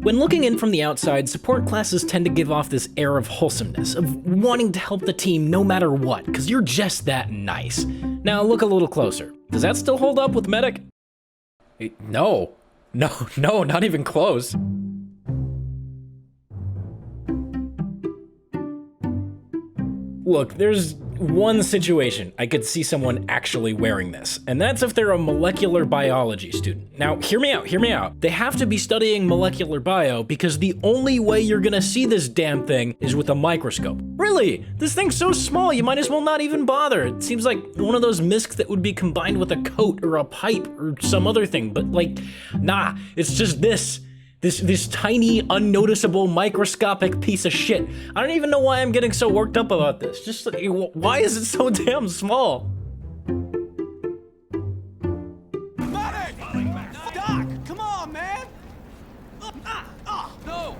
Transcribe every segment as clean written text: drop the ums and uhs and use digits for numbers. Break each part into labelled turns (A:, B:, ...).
A: When looking in from the outside, support classes tend to give off this air of wholesomeness, of wanting to help the team no matter what, because you're just that nice. Now look a little closer. Does that still hold up with medic? No, not even close. Look, there's one situation I could see someone actually wearing this, and that's if they're a molecular biology student. Now, hear me out. They have to be studying molecular bio because the only way you're gonna see this damn thing is with a microscope. Really? This thing's so small, you might as well not even bother. It seems like one of those Miscs that would be combined with a coat or a pipe or some other thing, but like, nah, it's just this tiny, unnoticeable, microscopic piece of shit. I don't even know why I'm getting so worked up about this. Just, why is it so damn small?
B: Medic! Doc, come on, man! No!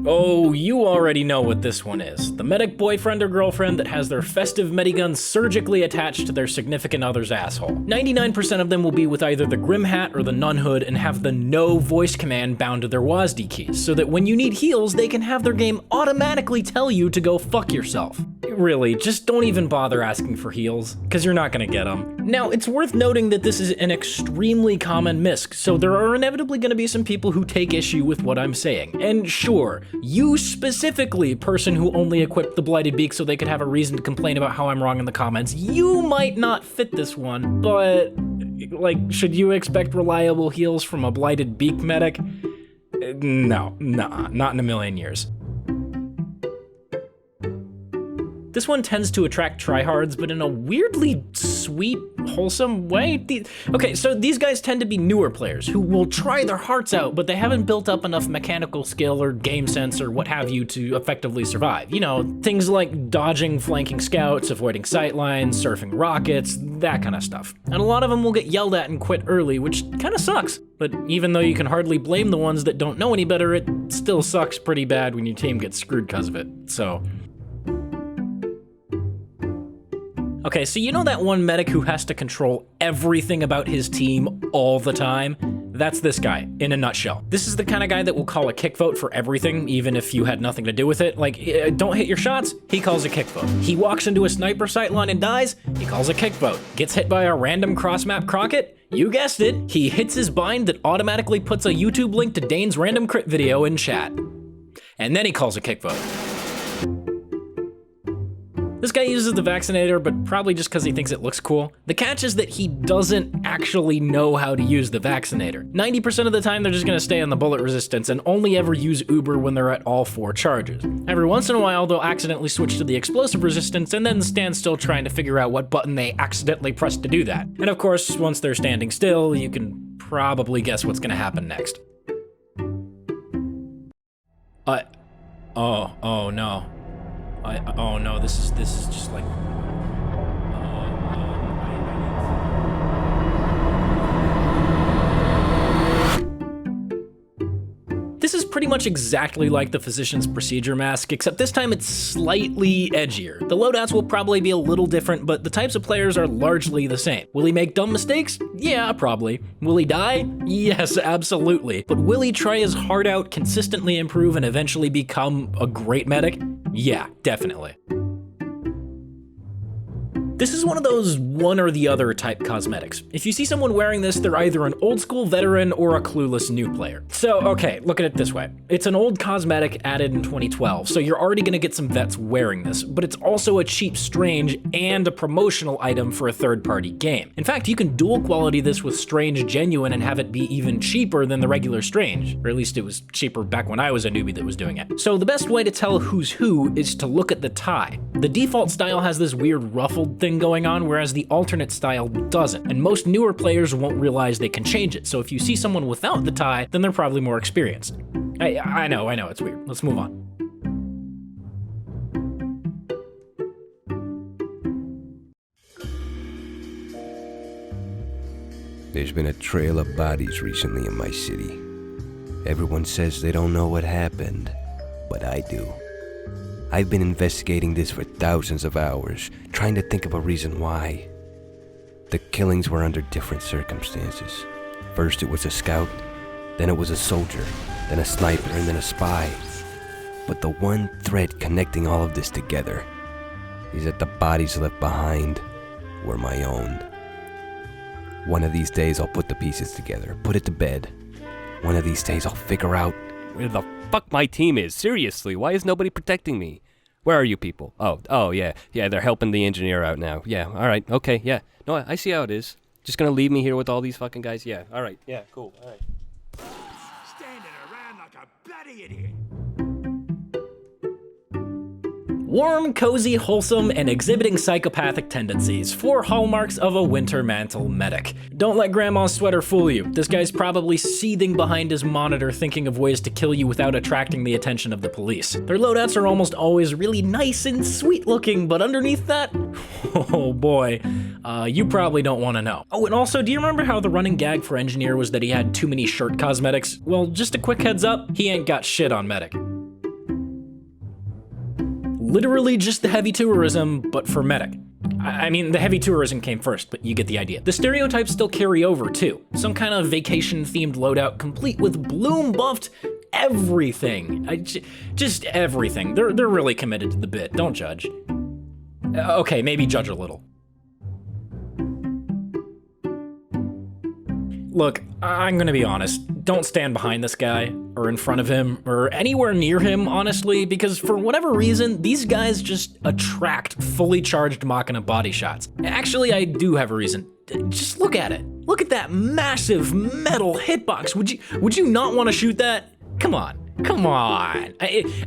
A: Oh, you already know what this one is. The medic boyfriend or girlfriend that has their festive medigun surgically attached to their significant other's asshole. 99% of them will be with either the Grim Hat or the Nun Hood and have the no voice command bound to their WASD keys, so that when you need heals, they can have their game automatically tell you to go fuck yourself. Really, just don't even bother asking for heals, because you're not gonna get them. Now, it's worth noting that this is an extremely common misc, so there are inevitably gonna be some people who take issue with what I'm saying. And sure, you specifically, person who only equipped the Blighted Beak so they could have a reason to complain about how I'm wrong in the comments, you might not fit this one, but like, should you expect reliable heals from a Blighted Beak medic? No, not in a million years. This one tends to attract tryhards, but in a weirdly sweet, wholesome way. Okay, so these guys tend to be newer players who will try their hearts out, but they haven't built up enough mechanical skill or game sense or what have you to effectively survive. You know, things like dodging flanking scouts, avoiding sightlines, surfing rockets, that kind of stuff. And a lot of them will get yelled at and quit early, which kind of sucks. But even though you can hardly blame the ones that don't know any better, it still sucks pretty bad when your team gets screwed because of it, so. Okay, so you know that one medic who has to control everything about his team all the time? That's this guy, in a nutshell. This is the kind of guy that will call a kick vote for everything, even if you had nothing to do with it. Like, don't hit your shots, he calls a kick vote. He walks into a sniper sight line and dies, he calls a kick vote. Gets hit by a random cross-map Crockett? You guessed it, he hits his bind that automatically puts a YouTube link to Dane's random crit video in chat. And then he calls a kick vote. This guy uses the vaccinator, but probably just because he thinks it looks cool. The catch is that he doesn't actually know how to use the vaccinator. 90% of the time, they're just gonna stay on the bullet resistance and only ever use Uber when they're at all 4 charges. Every once in a while, they'll accidentally switch to the explosive resistance and then stand still trying to figure out what button they accidentally pressed to do that. And of course, once they're standing still, you can probably guess what's gonna happen next. Oh no. Oh no, this is just like, This is pretty much exactly like the Physician's Procedure mask, except this time it's slightly edgier. The loadouts will probably be a little different, but the types of players are largely the same. Will he make dumb mistakes? Yeah, probably. Will he die? Yes, absolutely. But will he try his heart out, consistently improve, and eventually become a great medic? Yeah, definitely. This is one of those one or the other type cosmetics. If you see someone wearing this, they're either an old school veteran or a clueless new player. So, okay, look at it this way. It's an old cosmetic added in 2012, so you're already gonna get some vets wearing this, but it's also a cheap Strange and a promotional item for a third-party game. In fact, you can dual quality this with Strange Genuine and have it be even cheaper than the regular Strange, or at least it was cheaper back when I was a newbie that was doing it. So the best way to tell who's who is to look at the tie. The default style has this weird ruffled thing going on, whereas the alternate style doesn't, and most newer players won't realize they can change it, so if you see someone without the tie, then they're probably more experienced. I know, it's weird. Let's move on.
C: There's been a trail of bodies recently in my city. Everyone says they don't know what happened, but I do. I've been investigating this for thousands of hours, trying to think of a reason why. The killings were under different circumstances. First it was a scout, then it was a soldier, then a sniper, and then a spy. But the one thread connecting all of this together is that the bodies left behind were my own. One of these days I'll put the pieces together, put it to bed. One of these days I'll figure out
D: where the fuck my team is. Seriously, why is nobody protecting me? Where are you people? Oh, yeah, they're helping the engineer out now. Yeah, all right, okay, yeah. No, I see how it is. Just gonna leave me here with all these fucking guys? Yeah, all right, yeah, cool, all right.
E: Standing around like a bloody idiot.
A: Warm, cozy, wholesome, and exhibiting psychopathic tendencies. 4 hallmarks of a winter mantle medic. Don't let grandma's sweater fool you. This guy's probably seething behind his monitor thinking of ways to kill you without attracting the attention of the police. Their loadouts are almost always really nice and sweet looking, but underneath that, oh boy, you probably don't want to know. Oh, and also, do you remember how the running gag for engineer was that he had too many shirt cosmetics? Well, just a quick heads up, he ain't got shit on medic. Literally just the heavy tourism, but for medic. I mean, the heavy tourism came first, but you get the idea. The stereotypes still carry over too. Some kind of vacation-themed loadout complete with bloom-buffed everything. Just everything. They're really committed to the bit, don't judge. Okay, maybe judge a little. Look, I'm gonna be honest. Don't stand behind this guy, or in front of him, or anywhere near him, honestly, because for whatever reason, these guys just attract fully charged Machina body shots. Actually, I do have a reason. Just look at it. Look at that massive metal hitbox. Would you not want to shoot that? Come on. Come on.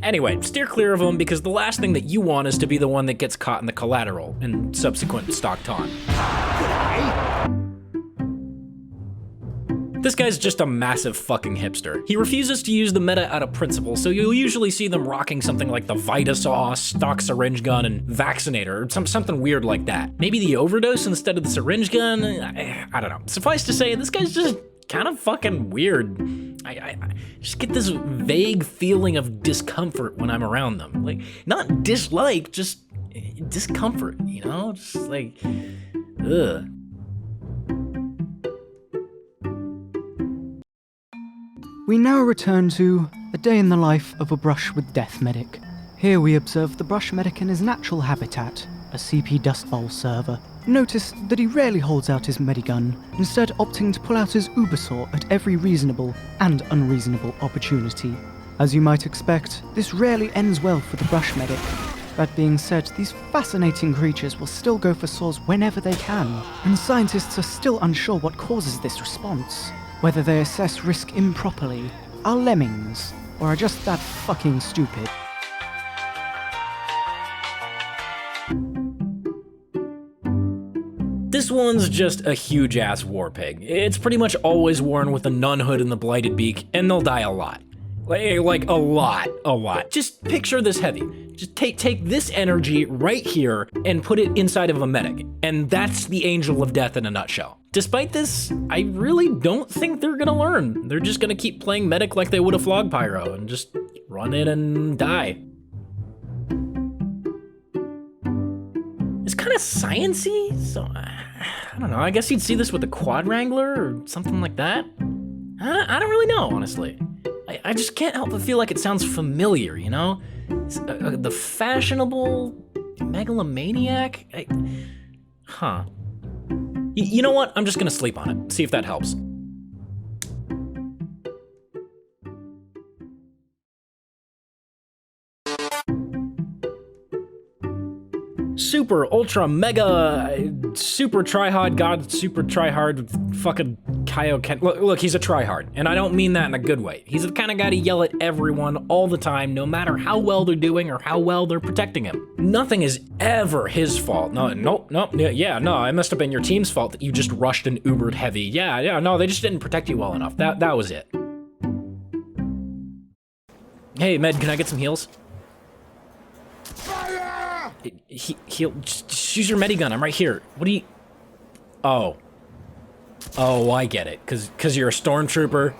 A: Anyway, steer clear of him because the last thing that you want is to be the one that gets caught in the collateral and subsequent stock taunt. This guy's just a massive fucking hipster. He refuses to use the meta out of principle, so you'll usually see them rocking something like the Vitasaw, stock syringe gun, and vaccinator, or something weird like that. Maybe the overdose instead of the syringe gun? I don't know. Suffice to say, this guy's just kind of fucking weird. I just get this vague feeling of discomfort when I'm around them. Like, not dislike, just discomfort, you know? Just like, ugh.
F: We now return to a day in the life of a brush with death medic. Here we observe the brush medic in his natural habitat, a CP Dust Bowl server. Notice that he rarely holds out his medigun, instead opting to pull out his Ubersaw at every reasonable and unreasonable opportunity. As you might expect, this rarely ends well for the brush medic. That being said, these fascinating creatures will still go for saws whenever they can, and scientists are still unsure what causes this response. Whether they assess risk improperly, are lemmings, or are just that fucking stupid.
A: This one's just a huge-ass war pig. It's pretty much always worn with a nun hood and the blighted beak, and they'll die a lot. Like a lot. Just picture this heavy. Just take this energy right here and put it inside of a medic, and that's the angel of death in a nutshell. Despite this, I really don't think they're gonna learn. They're just gonna keep playing medic like they would a Flog Pyro and just run in and die. It's kind of science-y, so I don't know. I guess you'd see this with a Quad Wrangler or something like that. I don't really know, honestly. I just can't help but feel like it sounds familiar, you know? The fashionable megalomaniac? Huh. You know what? I'm just gonna sleep on it, see if that helps. Super, ultra, mega, super tryhard, god, super tryhard, fucking Kaioken. Look, he's a tryhard, and I don't mean that in a good way. He's the kind of guy to yell at everyone all the time, no matter how well they're doing or how well they're protecting him. Nothing is ever his fault. No, it must have been your team's fault that you just rushed and Ubered heavy. Yeah, no, they just didn't protect you well enough. That was it. Hey, Med, can I get some heals? Heal. Just use your medigun. I'm right here. What do you? Oh, I get it. Cause you're a stormtrooper.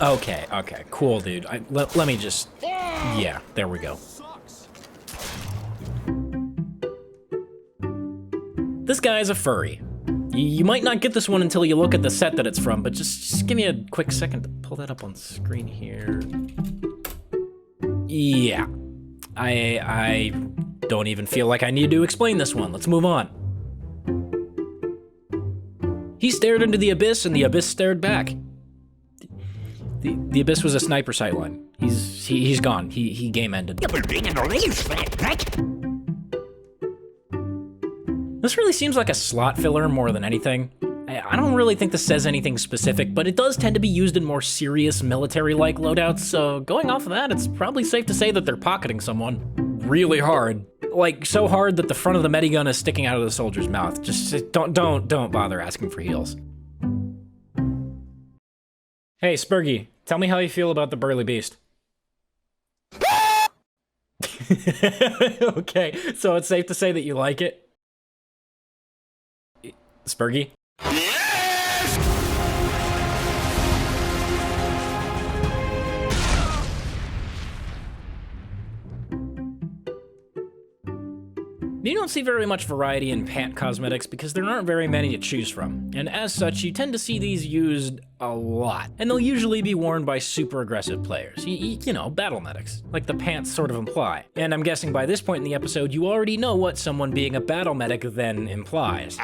A: Okay, cool, dude. Let me just. Yeah, there we go. This guy is a furry. You might not get this one until you look at the set that it's from, but just give me a quick second to pull that up on screen here. Yeah. I don't even feel like I need to explain this one. Let's move on. He stared into the abyss, and the abyss stared back. The abyss was a sniper sightline. He's gone. He game ended. This really seems like a slot filler more than anything. I don't really think this says anything specific, but it does tend to be used in more serious military-like loadouts, so going off of that, it's probably safe to say that they're pocketing someone really hard. Like, so hard that the front of the medigun is sticking out of the soldier's mouth. Just don't bother asking for heals. Hey, Spurgy, tell me how you feel about the burly beast. Okay, so it's safe to say that you like it? Spurgy? You don't see very much variety in pant cosmetics because there aren't very many to choose from, and as such, you tend to see these used a lot, and they'll usually be worn by super aggressive players, you know, battle medics, like the pants sort of imply. And I'm guessing by this point in the episode, you already know what someone being a battle medic then implies.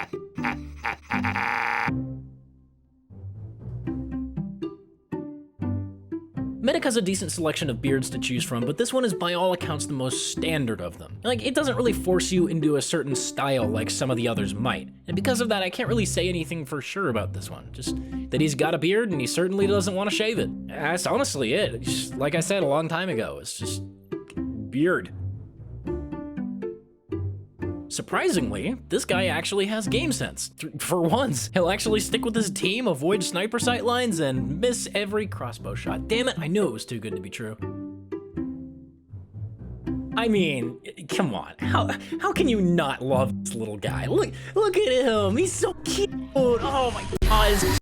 A: Medic has a decent selection of beards to choose from, but this one is by all accounts the most standard of them. Like, it doesn't really force you into a certain style like some of the others might. And because of that, I can't really say anything for sure about this one. Just that he's got a beard and he certainly doesn't want to shave it. That's honestly it. Just, like I said a long time ago, it's just beard. Surprisingly, this guy actually has game sense. For once, he'll actually stick with his team, avoid sniper sight lines, and miss every crossbow shot. Damn it, I knew it was too good to be true. I mean, come on, how can you not love this little guy? Look at him, he's so cute. Oh my god, his